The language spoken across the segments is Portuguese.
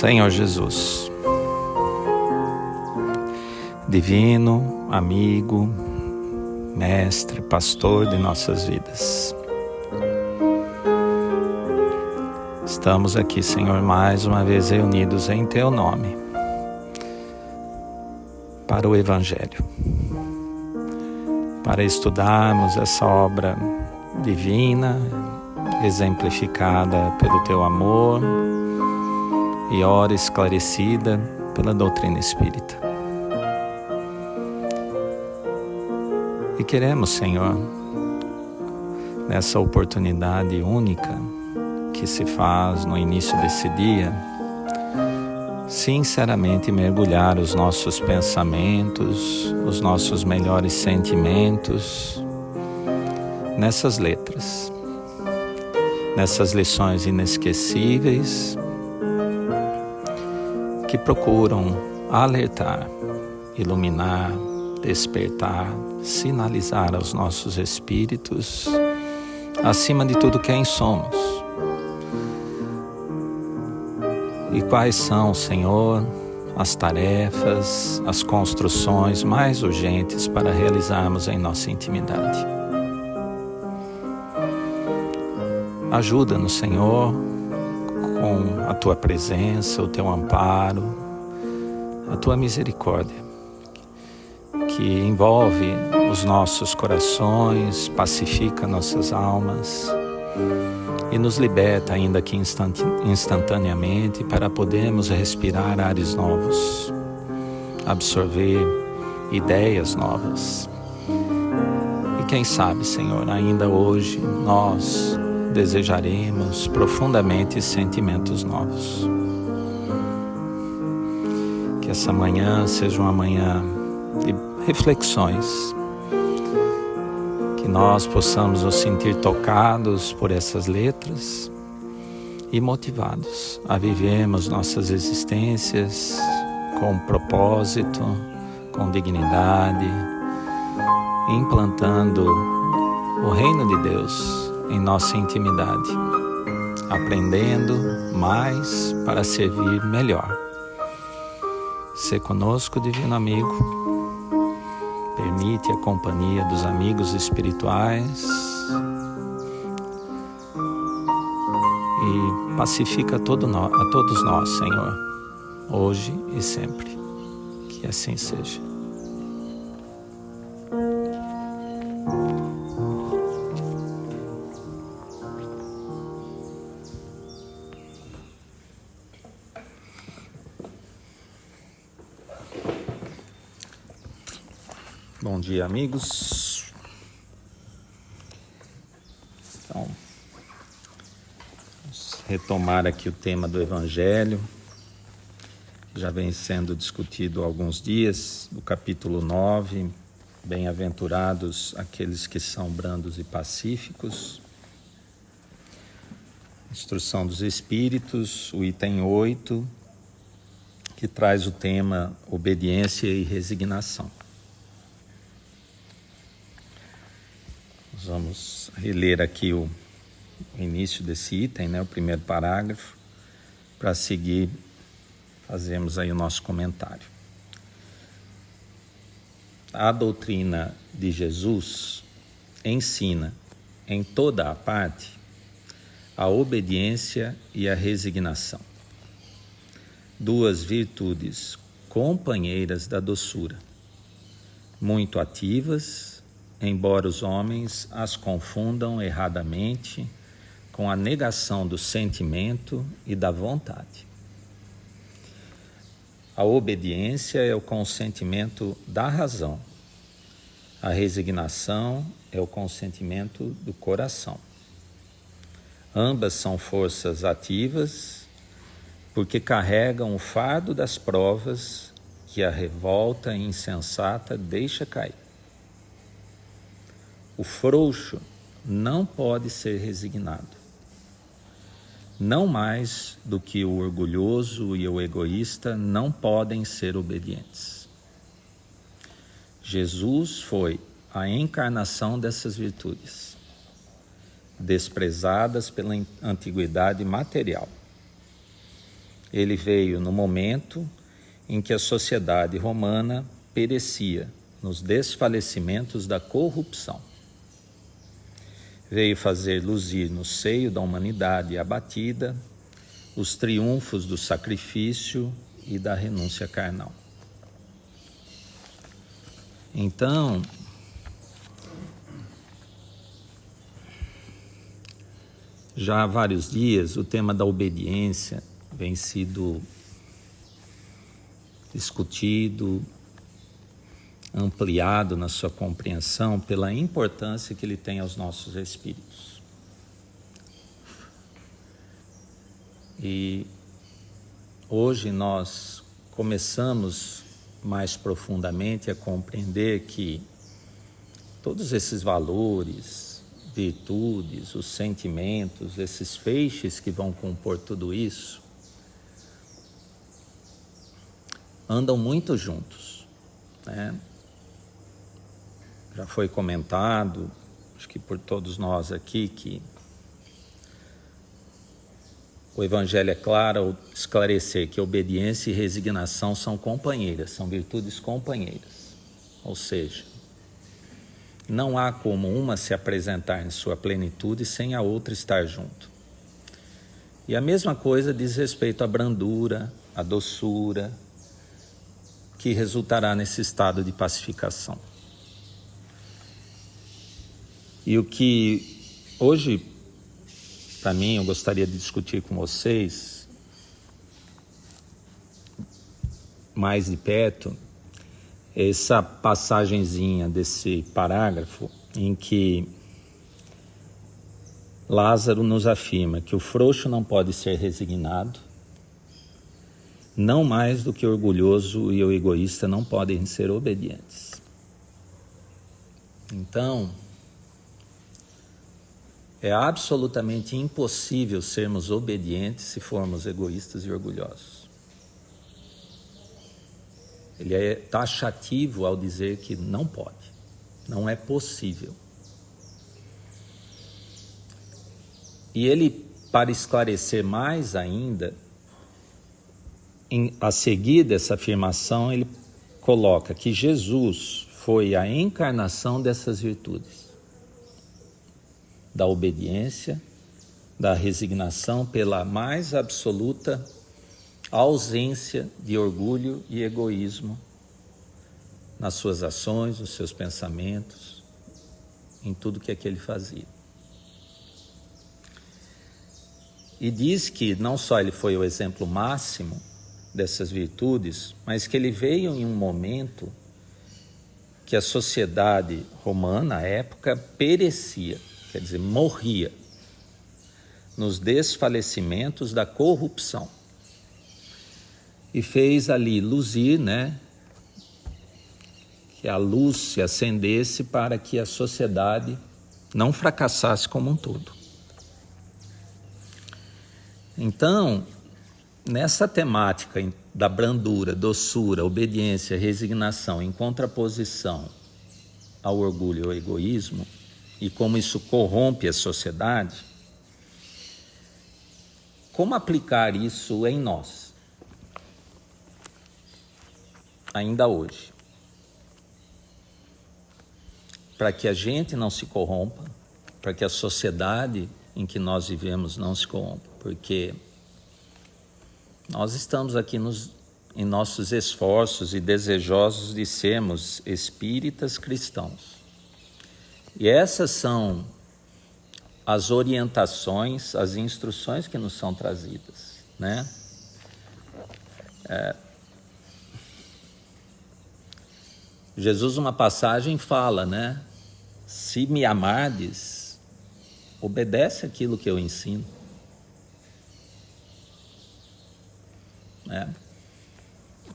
Senhor Jesus, divino, amigo, mestre, pastor de nossas vidas. Estamos aqui, Senhor, mais uma vez reunidos em Teu nome, para o Evangelho, para estudarmos essa obra divina, exemplificada pelo Teu amor e ora esclarecida pela doutrina espírita. E queremos, Senhor, nessa oportunidade única que se faz no início desse dia, sinceramente mergulhar os nossos pensamentos, os nossos melhores sentimentos nessas letras, nessas lições inesquecíveis que procuram alertar, iluminar, despertar, sinalizar aos nossos espíritos, acima de tudo, quem somos. E quais são, Senhor, as tarefas, as construções mais urgentes para realizarmos em nossa intimidade. Ajuda-nos, Senhor, com a Tua presença, o Teu amparo, a Tua misericórdia, que envolve os nossos corações, pacifica nossas almas e nos liberta, ainda que instantaneamente, para podermos respirar ares novos, absorver ideias novas. E quem sabe, Senhor, ainda hoje nós desejaremos profundamente sentimentos novos. Que essa manhã seja uma manhã de reflexões, que nós possamos nos sentir tocados por essas letras e motivados a vivermos nossas existências com propósito, com dignidade, implantando o reino de Deus em nossa intimidade, aprendendo mais para servir melhor. Sê conosco, divino amigo, permite a companhia dos amigos espirituais e pacifica a todos nós, Senhor, hoje e sempre. Que assim seja. Bom dia, amigos. Então, vamos retomar aqui o tema do Evangelho, que já vem sendo discutido há alguns dias, do capítulo 9, Bem-aventurados aqueles que são brandos e pacíficos. Instrução dos Espíritos, o item 8, que traz o tema Obediência e Resignação. Vamos reler aqui o início desse item, o primeiro parágrafo, para seguir, fazermos aí o nosso comentário. A doutrina de Jesus ensina em toda a parte a obediência e a resignação, duas virtudes companheiras da doçura, muito ativas, embora os homens as confundam erradamente com a negação do sentimento e da vontade. A obediência é o consentimento da razão, a resignação é o consentimento do coração. Ambas são forças ativas, porque carregam o fardo das provas que a revolta insensata deixa cair. O frouxo não pode ser resignado, não mais do que o orgulhoso e o egoísta não podem ser obedientes. Jesus foi a encarnação dessas virtudes, desprezadas pela antiguidade material. Ele veio no momento em que a sociedade romana perecia nos desfalecimentos da corrupção. Veio fazer luzir no seio da humanidade abatida os triunfos do sacrifício e da renúncia carnal. Então, já há vários dias o tema da obediência vem sido discutido, ampliado na sua compreensão pela importância que ele tem aos nossos espíritos. E hoje nós começamos mais profundamente a compreender que todos esses valores, virtudes, os sentimentos, esses feixes que vão compor tudo isso, andam muito juntos, né? Já foi comentado, acho que por todos nós aqui, que o Evangelho é claro ao esclarecer que obediência e resignação são companheiras, são virtudes companheiras. Ou seja, não há como uma se apresentar em sua plenitude sem a outra estar junto. E a mesma coisa diz respeito à brandura, à doçura, que resultará nesse estado de pacificação. E o que hoje, para mim, eu gostaria de discutir com vocês mais de perto, é essa passagenzinha desse parágrafo em que Lázaro nos afirma que o frouxo não pode ser resignado, não mais do que o orgulhoso e o egoísta não podem ser obedientes. Então, é absolutamente impossível sermos obedientes se formos egoístas e orgulhosos. Ele é taxativo ao dizer que não pode, não é possível. E ele, para esclarecer mais ainda, a seguir dessa afirmação, ele coloca que Jesus foi a encarnação dessas virtudes, da obediência, da resignação pela mais absoluta ausência de orgulho e egoísmo nas suas ações, nos seus pensamentos, em tudo que ele fazia. E diz que não só ele foi o exemplo máximo dessas virtudes, mas que ele veio em um momento que a sociedade romana, à época, perecia, quer dizer, morria nos desfalecimentos da corrupção. E fez ali luzir, né, que a luz se acendesse para que a sociedade não fracassasse como um todo. Então, nessa temática da brandura, doçura, obediência, resignação, em contraposição ao orgulho e ao egoísmo, e como isso corrompe a sociedade, como aplicar isso em nós, ainda hoje, para que a gente não se corrompa, para que a sociedade em que nós vivemos não se corrompa, porque nós estamos aqui em nossos esforços e desejosos de sermos espíritas cristãos. E essas são as orientações, as instruções que nos são trazidas, né? Jesus, numa passagem, fala, né? Se me amardes, obedece aquilo que eu ensino.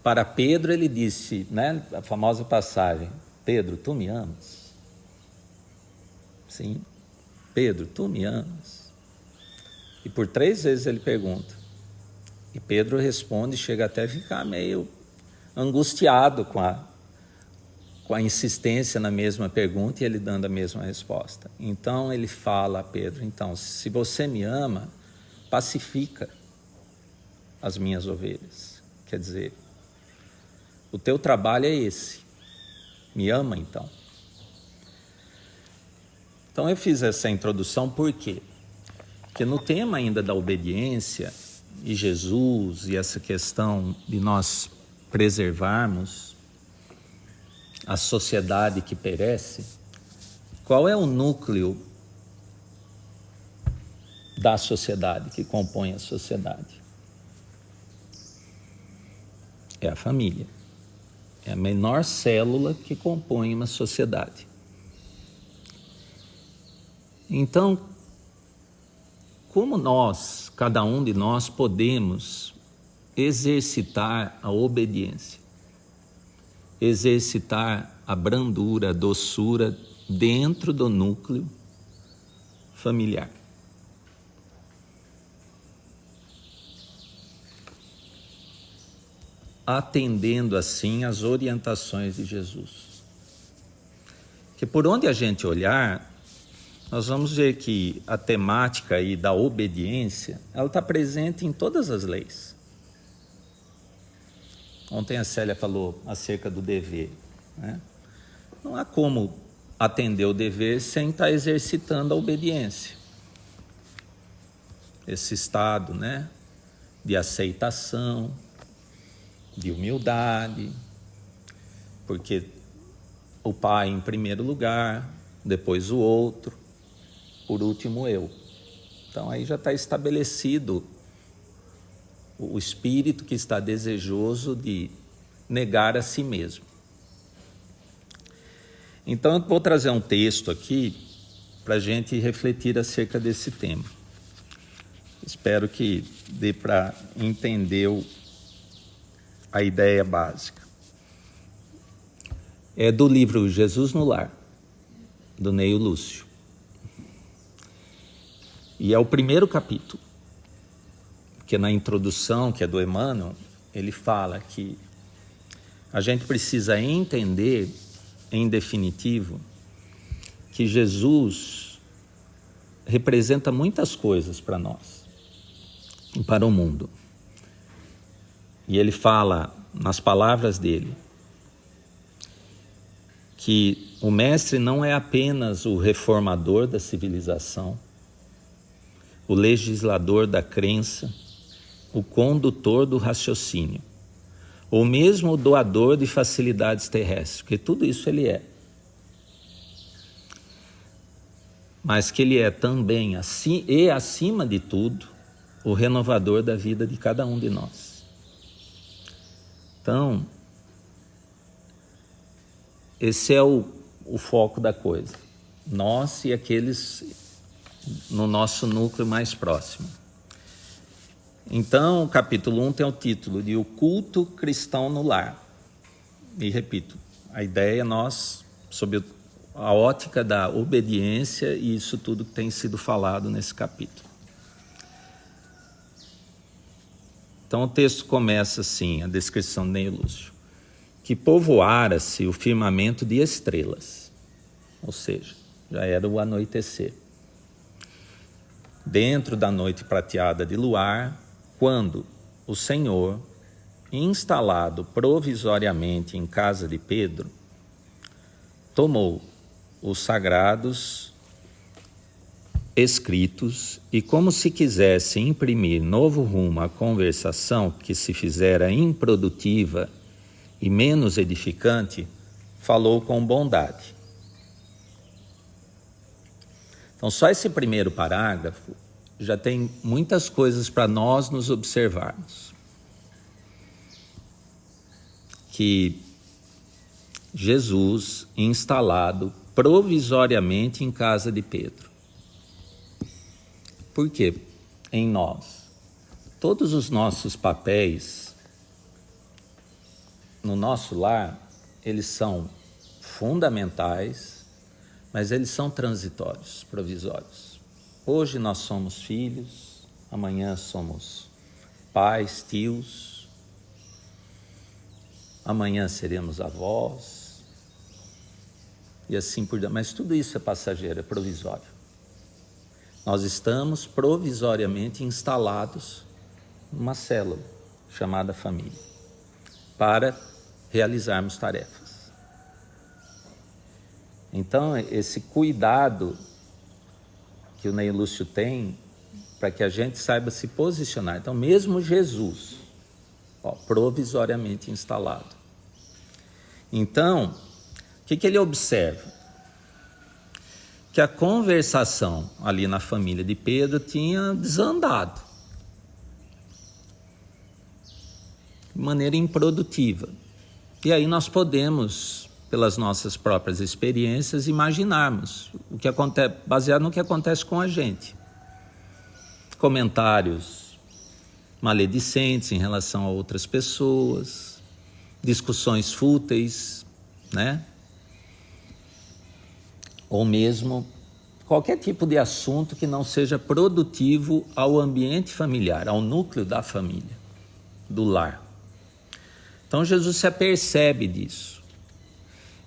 Para Pedro ele disse, né, a famosa passagem, Pedro, tu me amas? Sim. Pedro, tu me amas? E por 3 vezes ele pergunta. E Pedro responde, chega até a ficar meio angustiado com a insistência na mesma pergunta e ele dando a mesma resposta. Então ele fala a Pedro, então, se você me ama, pacifica as minhas ovelhas. Quer dizer, o teu trabalho é esse. Me ama, então. Então eu fiz essa introdução por quê? Porque no tema ainda da obediência e Jesus e essa questão de nós preservarmos a sociedade que perece, qual é o núcleo da sociedade, que compõe a sociedade? É a família. É a menor célula que compõe uma sociedade. Então, como nós, cada um de nós, podemos exercitar a obediência, exercitar a brandura, a doçura dentro do núcleo familiar? Atendendo assim às orientações de Jesus. Que por onde a gente olhar, nós vamos ver que a temática aí da obediência, ela está presente em todas as leis. Ontem a Célia falou acerca do dever, né? Não há como atender o dever sem estar exercitando a obediência. Esse estado, né, de aceitação, de humildade, porque o pai em primeiro lugar, depois o outro, por último eu. Então aí já está estabelecido o espírito que está desejoso de negar a si mesmo. Então eu vou trazer um texto aqui para a gente refletir acerca desse tema. Espero que dê para entender a ideia básica. É do livro Jesus no Lar, do Neio Lúcio. E é o primeiro capítulo, porque na introdução, que é do Emmanuel, ele fala que a gente precisa entender, em definitivo, que Jesus representa muitas coisas para nós e para o mundo. E ele fala, nas palavras dele, que o mestre não é apenas o reformador da civilização, o legislador da crença, o condutor do raciocínio, ou mesmo o doador de facilidades terrestres, porque tudo isso ele é. Mas que ele é também, e acima de tudo, o renovador da vida de cada um de nós. Então, esse é o foco da coisa. Nós e aqueles no nosso núcleo mais próximo. Então, o capítulo 1 tem o título de O Culto Cristão no Lar. E repito, a ideia é nós, sob a ótica da obediência e isso tudo que tem sido falado nesse capítulo. Então o texto começa assim, a descrição de Neio Lúcio, que povoara-se o firmamento de estrelas, ou seja, já era o anoitecer. Dentro da noite prateada de luar, quando o Senhor, instalado provisoriamente em casa de Pedro, tomou os sagrados escritos e, como se quisesse imprimir novo rumo à conversação que se fizera improdutiva e menos edificante, falou com bondade. Então, só esse primeiro parágrafo já tem muitas coisas para nós nos observarmos. Que Jesus, instalado provisoriamente em casa de Pedro. Por quê? Em nós. Todos os nossos papéis no nosso lar, eles são fundamentais, mas eles são transitórios, provisórios. Hoje nós somos filhos, amanhã somos pais, tios, amanhã seremos avós, e assim por diante. Mas tudo isso é passageiro, é provisório. Nós estamos provisoriamente instalados numa célula, chamada família, para realizarmos tarefas. Então, esse cuidado que o Ney Lúcio tem para que a gente saiba se posicionar. Então, mesmo Jesus, provisoriamente instalado. Então, o que ele observa? Que a conversação ali na família de Pedro tinha desandado de maneira improdutiva. E aí nós podemos, pelas nossas próprias experiências, imaginarmos o que acontece, baseado no que acontece com a gente. Comentários maledicentes em relação a outras pessoas, discussões fúteis, né? Ou mesmo qualquer tipo de assunto que não seja produtivo ao ambiente familiar, ao núcleo da família, do lar. Então Jesus se apercebe disso.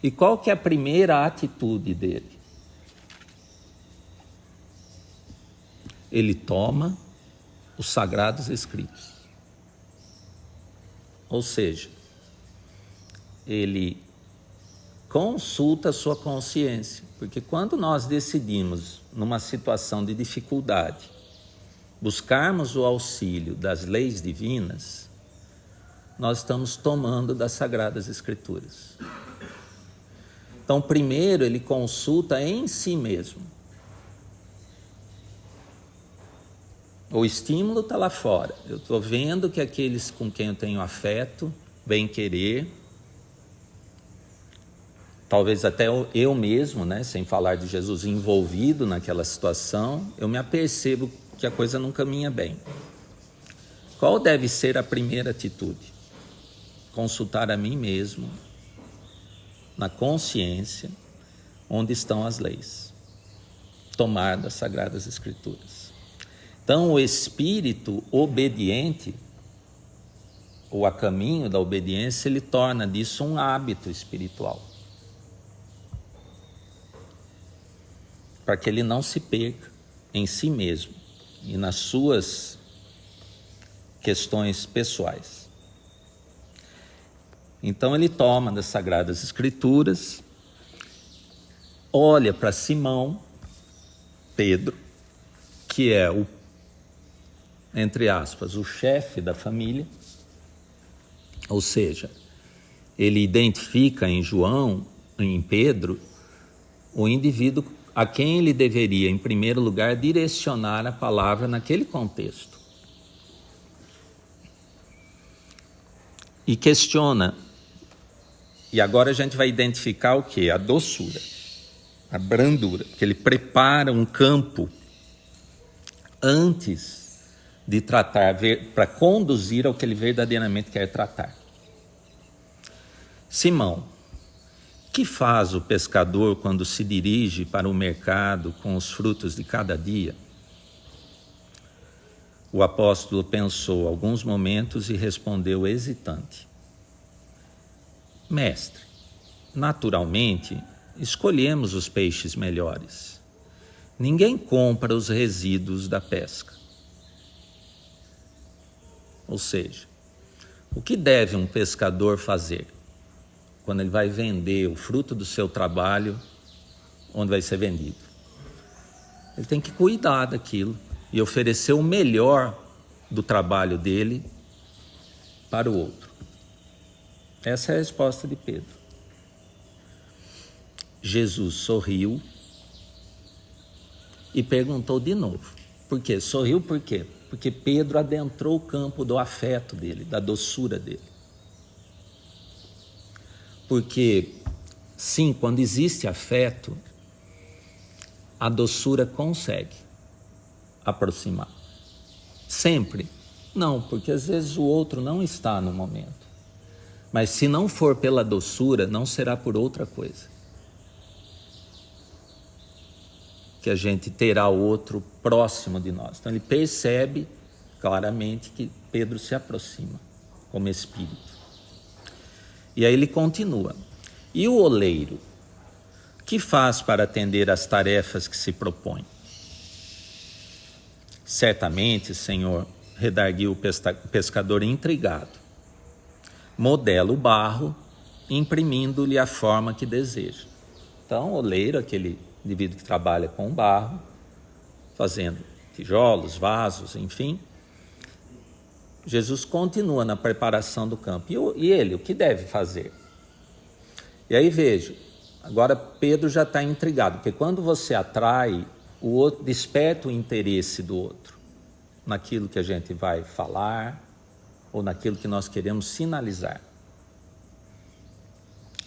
E qual que é a primeira atitude dele? Ele toma os Sagrados Escritos. Ou seja, ele consulta a sua consciência, porque quando nós decidimos, numa situação de dificuldade, buscarmos o auxílio das leis divinas, nós estamos tomando das Sagradas Escrituras. Então, primeiro ele consulta em si mesmo. O estímulo está lá fora. Eu estou vendo que aqueles com quem eu tenho afeto, bem-querer, talvez até eu mesmo, né, sem falar de Jesus, envolvido naquela situação, eu me apercebo que a coisa não caminha bem. Qual deve ser a primeira atitude? Consultar a mim mesmo, na consciência, onde estão as leis. Tomar das Sagradas Escrituras. Então, o espírito obediente, ou a caminho da obediência, ele torna disso um hábito espiritual. Para que ele não se perca em si mesmo e nas suas questões pessoais. Então ele toma das Sagradas Escrituras, olha para Simão, Pedro, que é o, entre aspas, o chefe da família, ou seja, ele identifica em João, em Pedro, o indivíduo a quem ele deveria, em primeiro lugar, direcionar a palavra naquele contexto. E questiona. E agora a gente vai identificar o quê? A doçura, a brandura, que ele prepara um campo antes de tratar, para conduzir ao que ele verdadeiramente quer tratar. Simão, que faz o pescador quando se dirige para o mercado com os frutos de cada dia? O apóstolo pensou alguns momentos e respondeu hesitante: Mestre, naturalmente, escolhemos os peixes melhores. Ninguém compra os resíduos da pesca. Ou seja, o que deve um pescador fazer quando ele vai vender o fruto do seu trabalho, onde vai ser vendido? Ele tem que cuidar daquilo e oferecer o melhor do trabalho dele para o outro. Essa é a resposta de Pedro. Jesus sorriu e perguntou de novo. Por quê? Sorriu por quê? Porque Pedro adentrou o campo do afeto dele, da doçura dele. Porque, sim, quando existe afeto, a doçura consegue aproximar. Sempre. Não, porque às vezes o outro não está no momento. Mas se não for pela doçura, não será por outra coisa. Que a gente terá o outro próximo de nós. Então ele percebe claramente que Pedro se aproxima como espírito. E aí ele continua. E o oleiro, que faz para atender às tarefas que se propõe? Certamente, Senhor, redarguiu o pescador intrigado. Modela o barro, imprimindo-lhe a forma que deseja. Então, oleiro, aquele indivíduo que trabalha com barro, fazendo tijolos, vasos, enfim. Jesus continua na preparação do campo. E ele, o que deve fazer? E aí veja, agora Pedro já está intrigado, porque quando você atrai, o outro desperta o interesse do outro, naquilo que a gente vai falar, ou naquilo que nós queremos sinalizar.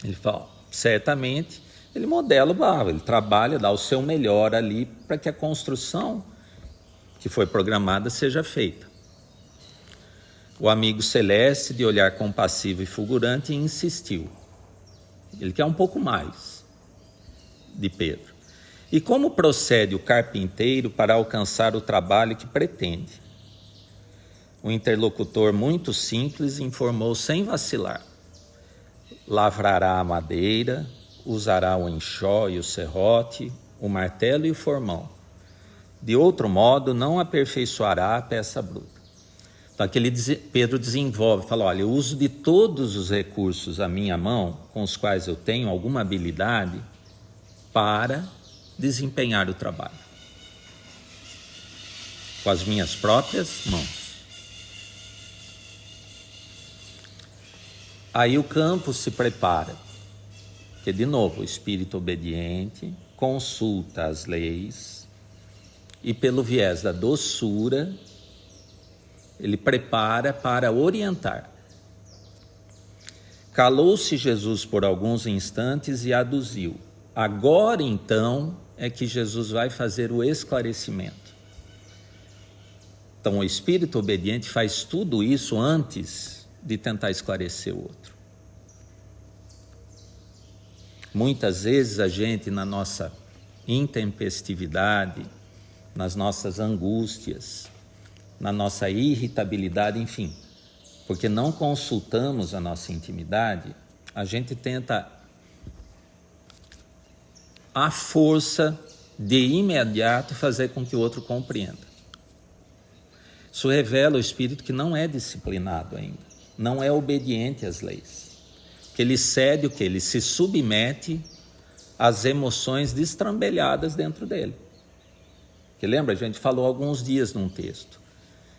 Ele fala, certamente, ele modela o barro, ele trabalha, dá o seu melhor ali para que a construção que foi programada seja feita. O amigo celeste, de olhar compassivo e fulgurante, insistiu. Ele quer um pouco mais de Pedro. E como procede o carpinteiro para alcançar o trabalho que pretende? O interlocutor, muito simples, informou sem vacilar. Lavrará a madeira, usará o enxó e o serrote, o martelo e o formão. De outro modo, não aperfeiçoará a peça bruta. Então, Pedro desenvolve, fala, olha, eu uso de todos os recursos à minha mão, com os quais eu tenho alguma habilidade, para desempenhar o trabalho. Com as minhas próprias mãos. Aí o campo se prepara, porque, de novo, o espírito obediente consulta as leis e, pelo viés da doçura, ele prepara para orientar. Calou-se Jesus por alguns instantes e aduziu. Agora, então, é que Jesus vai fazer o esclarecimento. Então, o espírito obediente faz tudo isso antes de tentar esclarecer o outro. Muitas vezes a gente, na nossa intempestividade, nas nossas angústias, na nossa irritabilidade, enfim, porque não consultamos a nossa intimidade, a gente tenta, à força, de imediato fazer com que o outro compreenda. Isso revela o espírito que não é disciplinado ainda, não é obediente às leis. Que ele cede o quê? Ele se submete às emoções destrambelhadas dentro dele. Que lembra, a gente falou alguns dias num texto,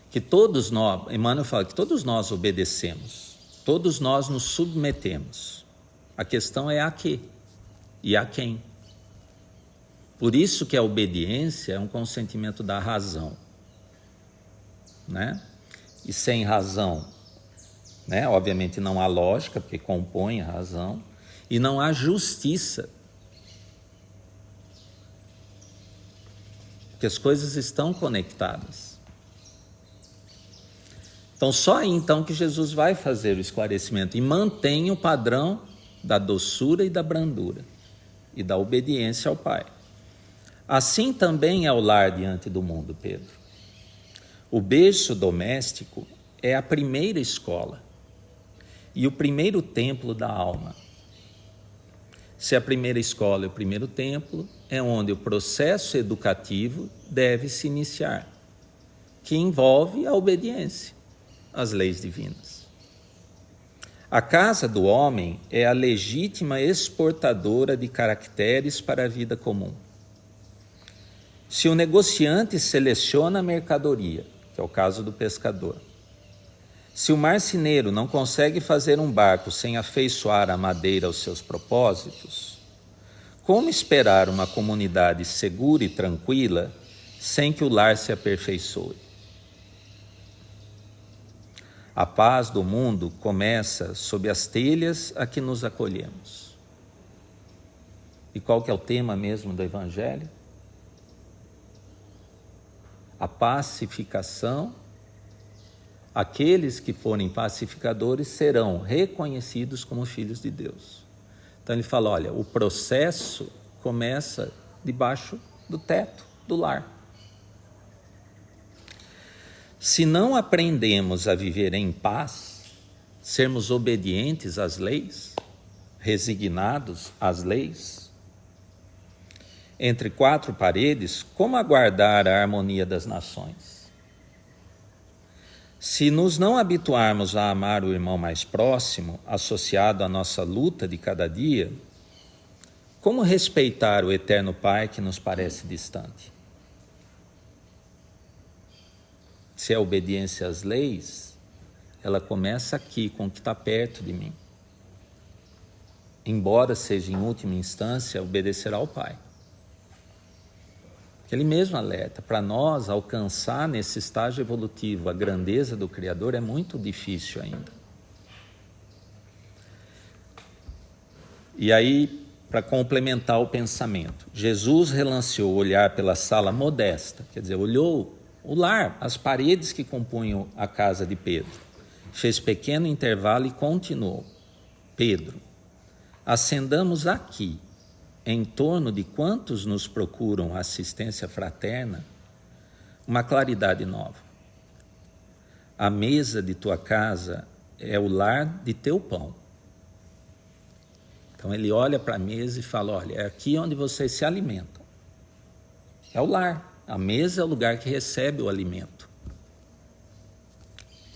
que todos nós, Emmanuel fala que todos nós obedecemos, todos nós nos submetemos. A questão é a quê e a quem. Por isso que a obediência é um consentimento da razão, né? E sem razão, né? Obviamente não há lógica, porque compõe a razão, e não há justiça, porque as coisas estão conectadas. Então, só aí então que Jesus vai fazer o esclarecimento e mantém o padrão da doçura e da brandura e da obediência ao Pai. Assim também é o lar diante do mundo, Pedro. O berço doméstico é a primeira escola e o primeiro templo da alma. Se a primeira escola é o primeiro templo, é onde o processo educativo deve se iniciar, que envolve a obediência às leis divinas. A casa do homem é a legítima exportadora de caracteres para a vida comum. Se o negociante seleciona a mercadoria, que é o caso do pescador, se o marceneiro não consegue fazer um barco sem afeiçoar a madeira aos seus propósitos, como esperar uma comunidade segura e tranquila sem que o lar se aperfeiçoe? A paz do mundo começa sob as telhas a que nos acolhemos. E qual que é o tema mesmo do Evangelho? A pacificação. Aqueles que forem pacificadores serão reconhecidos como filhos de Deus. Então ele fala, olha, o processo começa debaixo do teto do lar. Se não aprendemos a viver em paz, sermos obedientes às leis, resignados às leis, entre quatro paredes, como aguardar a harmonia das nações? Se nos não habituarmos a amar o irmão mais próximo, associado à nossa luta de cada dia, como respeitar o eterno Pai que nos parece distante? Se é obediência às leis, ela começa aqui, com o que está perto de mim. Embora seja em última instância obedecer ao Pai. Ele mesmo alerta, para nós alcançar nesse estágio evolutivo a grandeza do Criador é muito difícil ainda. E aí, para complementar o pensamento, Jesus relanceou o olhar pela sala modesta, quer dizer, olhou o lar, as paredes que compunham a casa de Pedro. Fez pequeno intervalo e continuou. Pedro, acendamos aqui, em torno de quantos nos procuram assistência fraterna, uma claridade nova. A mesa de tua casa é o lar de teu pão. Então ele olha para a mesa e fala, olha, é aqui onde vocês se alimentam. É o lar. A mesa é o lugar que recebe o alimento.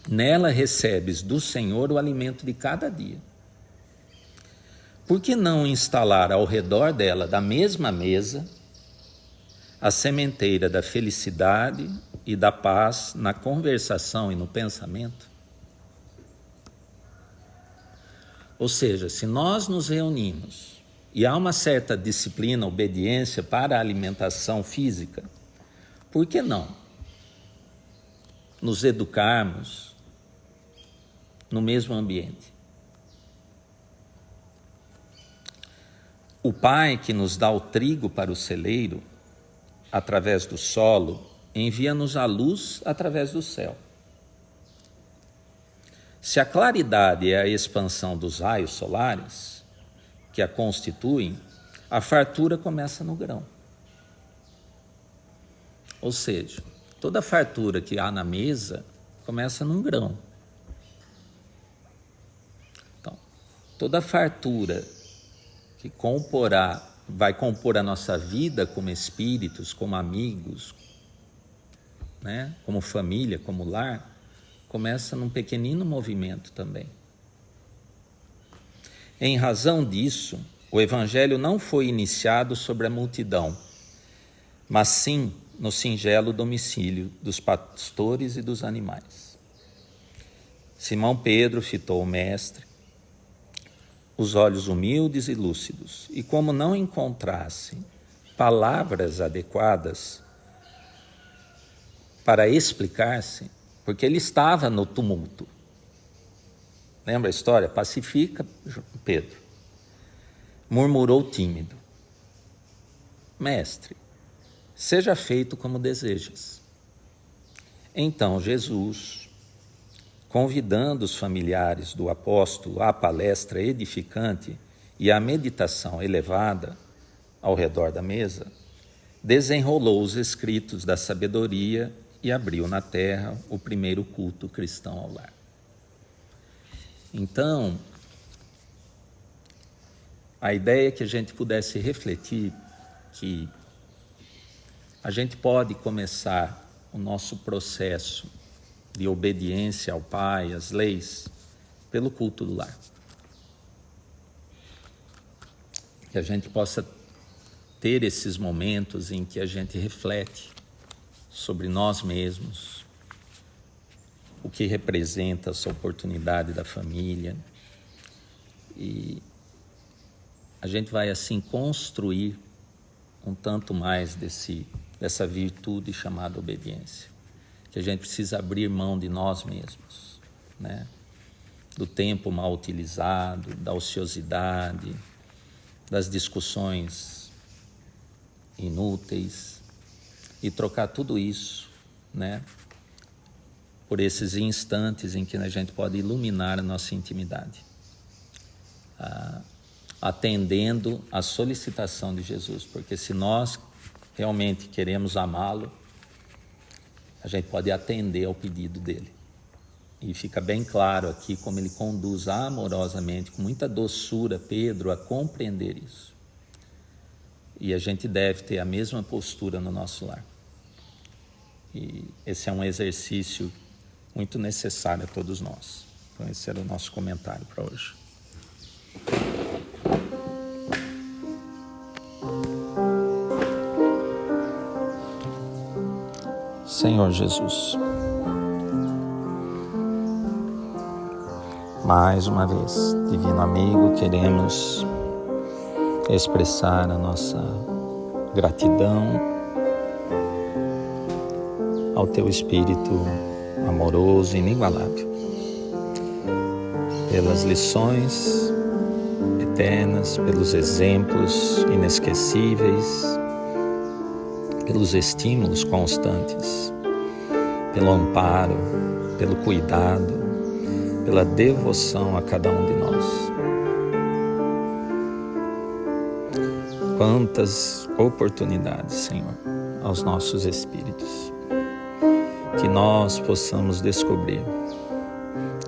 Nela recebes do Senhor o alimento de cada dia. Por que não instalar ao redor dela, da mesma mesa, a sementeira da felicidade e da paz na conversação e no pensamento? Ou seja, se nós nos reunimos e há uma certa disciplina, obediência para a alimentação física, por que não nos educarmos no mesmo ambiente? O Pai que nos dá o trigo para o celeiro, através do solo, envia-nos a luz através do céu. Se a claridade é a expansão dos raios solares, que a constituem, a fartura começa no grão. Ou seja, toda fartura que há na mesa começa num grão. Então, toda fartura que vai compor a nossa vida como espíritos, como amigos, né? Como família, como lar, começa num pequenino movimento também. Em razão disso, o Evangelho não foi iniciado sobre a multidão, mas sim no singelo domicílio dos pastores e dos animais. Simão Pedro fitou o Mestre, os olhos humildes e lúcidos, e como não encontrasse palavras adequadas para explicar-se, porque ele estava no tumulto. Lembra a história? Pacifica, Pedro. Murmurou tímido. Mestre, seja feito como desejas. Então Jesus, convidando os familiares do apóstolo à palestra edificante e à meditação elevada ao redor da mesa, desenrolou os escritos da sabedoria e abriu na terra o primeiro culto cristão ao lar. Então, a ideia é que a gente pudesse refletir que a gente pode começar o nosso processo de obediência ao Pai, às leis, pelo culto do lar. Que a gente possa ter esses momentos em que a gente reflete sobre nós mesmos, o que representa essa oportunidade da família, e a gente vai assim construir um tanto mais dessa virtude chamada obediência, que a gente precisa abrir mão de nós mesmos, né? Do tempo mal utilizado, da ociosidade, das discussões inúteis, e trocar tudo isso, né, por esses instantes em que a gente pode iluminar a nossa intimidade, atendendo à solicitação de Jesus, porque se nós realmente queremos amá-lo, a gente pode atender ao pedido dele. E fica bem claro aqui como ele conduz amorosamente, com muita doçura, Pedro a compreender isso. E a gente deve ter a mesma postura no nosso lar. E esse é um exercício muito necessária a todos nós. Então esse era o nosso comentário para hoje. Senhor Jesus, mais uma vez, divino amigo, queremos expressar a nossa gratidão ao Teu Espírito amoroso e inigualável, pelas lições eternas, pelos exemplos inesquecíveis, pelos estímulos constantes, pelo amparo, pelo cuidado, pela devoção a cada um de nós. Quantas oportunidades, Senhor, aos nossos espíritos, que nós possamos descobrir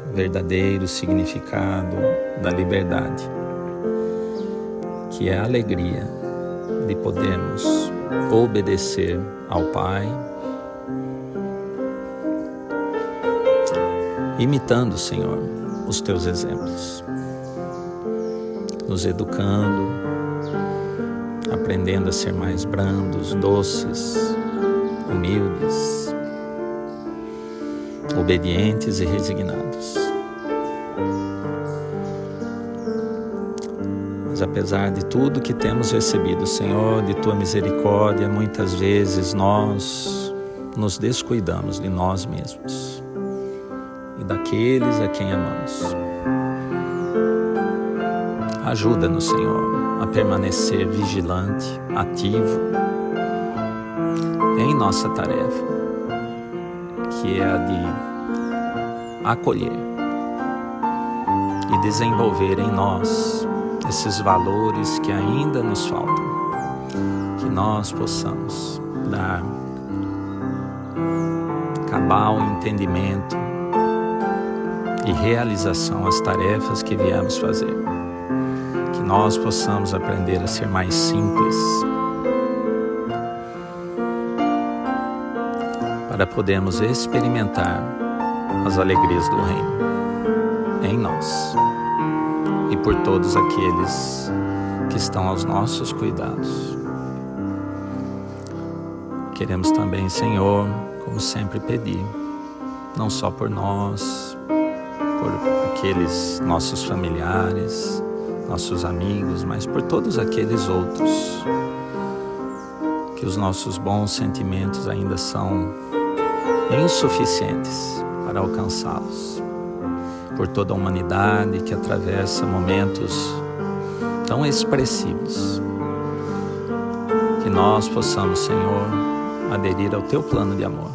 o verdadeiro significado da liberdade, que é a alegria de podermos obedecer ao Pai, imitando, Senhor, os Teus exemplos, nos educando, aprendendo a ser mais brandos, doces, humildes, obedientes e resignados. Mas apesar de tudo que temos recebido, Senhor, de Tua misericórdia, muitas vezes nós nos descuidamos de nós mesmos e daqueles a quem amamos. Ajuda-nos, Senhor, a permanecer vigilante, ativo em nossa tarefa, que é a de acolher e desenvolver em nós esses valores que ainda nos faltam, que nós possamos dar cabal entendimento e realização às tarefas que viemos fazer, que nós possamos aprender a ser mais simples, para podermos experimentar as alegrias do Reino em nós e por todos aqueles que estão aos nossos cuidados. Queremos também, Senhor, como sempre pedir, não só por nós, por aqueles nossos familiares, nossos amigos, mas por todos aqueles outros que os nossos bons sentimentos ainda são insuficientes para alcançá-los, por toda a humanidade que atravessa momentos tão expressivos, que nós possamos, Senhor, aderir ao Teu plano de amor,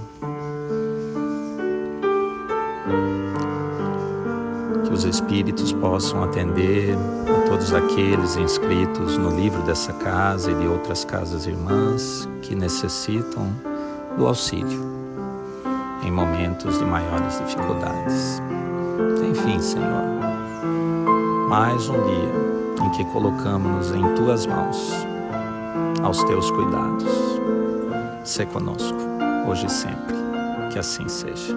que os Espíritos possam atender a todos aqueles inscritos no livro dessa casa e de outras casas irmãs que necessitam do auxílio em momentos de maiores dificuldades. Enfim, Senhor, mais um dia em que colocamos-nos em Tuas mãos, aos Teus cuidados. Sê conosco, hoje e sempre, que assim seja.